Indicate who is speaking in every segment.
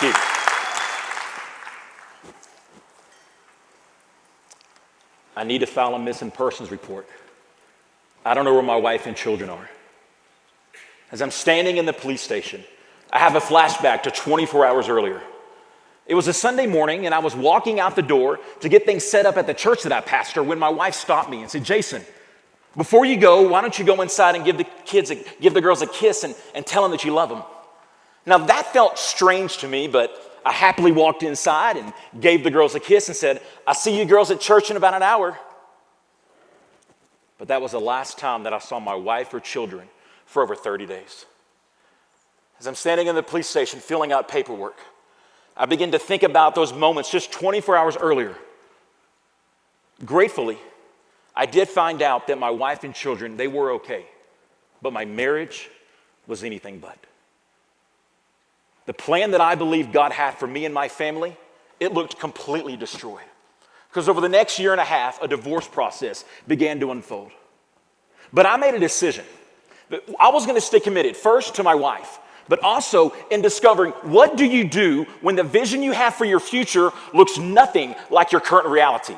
Speaker 1: Thank you. I need to file a missing persons report. I don't know where my wife and children are. As I'm standing in the police station, I have a flashback to 24 hours earlier. It was a Sunday morning, and I was walking out the door to get things set up at the church that I pastor when my wife stopped me and said, Jason, before you go, why don't you go inside and give the girls a kiss and tell them that you love them? Now, that felt strange to me, but I happily walked inside and gave the girls a kiss and said, I'll see you girls at church in about an hour. But that was the last time that I saw my wife or children for over 30 days. As I'm standing in the police station filling out paperwork, I begin to think about those moments just 24 hours earlier. Gratefully, I did find out that my wife and children, they were okay, but my marriage was anything but. The plan that I believed God had for me and my family, it looked completely destroyed. Because over the next year and a half, a divorce process began to unfold. But I made a decision that I was going to stay committed first to my wife, but also in discovering what do you do when the vision you have for your future looks nothing like your current reality.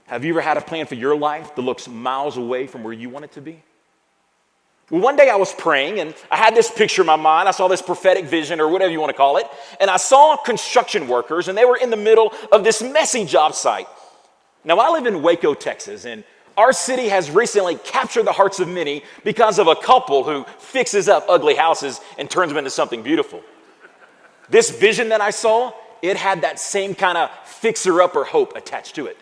Speaker 1: Have you ever had a plan for your life that looks miles away from where you want it to be? Well, one day I was praying and I had this picture in my mind. I saw this prophetic vision or whatever you want to call it. And I saw construction workers and they were in the middle of this messy job site. Now, I live in Waco, Texas, and our city has recently captured the hearts of many because of a couple who fixes up ugly houses and turns them into something beautiful. This vision that I saw, it had that same kind of fixer-upper hope attached to it.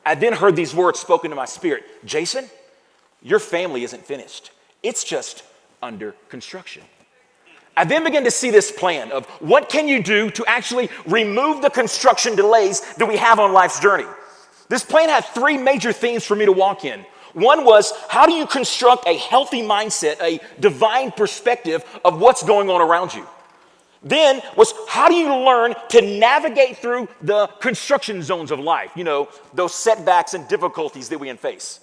Speaker 1: I then heard these words spoken to my spirit. Jason, your family isn't finished. It's just under construction. I then began to see this plan of what can you do to actually remove the construction delays that we have on life's journey. This plan had three major themes for me to walk in. One was, how do you construct a healthy mindset, a divine perspective of what's going on around you? Then was, how do you learn to navigate through the construction zones of life? You know, those setbacks and difficulties that we face.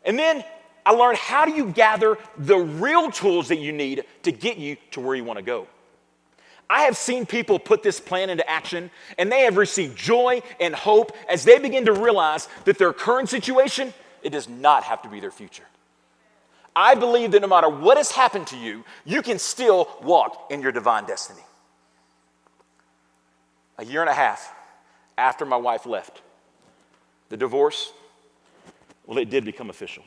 Speaker 1: And then I learned, how do you gather the real tools that you need to get you to where you want to go? I have seen people put this plan into action, and they have received joy and hope as they begin to realize that their current situation, it does not have to be their future. I believe that no matter what has happened to you, you can still walk in your divine destiny. A year and a half after my wife left, the divorce, well, it did become official.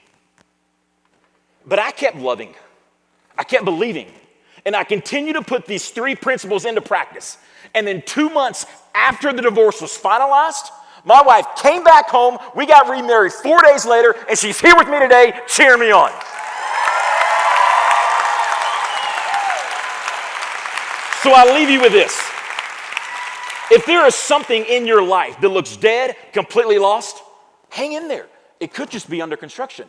Speaker 1: But I kept loving, I kept believing, and I continued to put these three principles into practice. And then 2 months after the divorce was finalized, my wife came back home, we got remarried 4 days later, and she's here with me today, cheering me on. So I'll leave you with this. If there is something in your life that looks dead, completely lost, hang in there. It could just be under construction.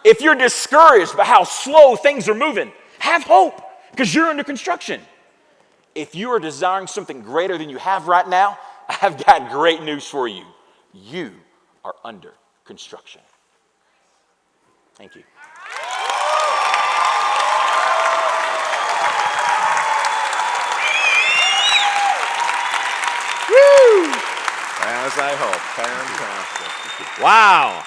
Speaker 1: If you're discouraged by how slow things are moving, have hope because you're under construction. If you are desiring something greater than you have right now, I've got great news for you. You are under construction. Thank you.
Speaker 2: Woo! As I hope. Fantastic. Wow.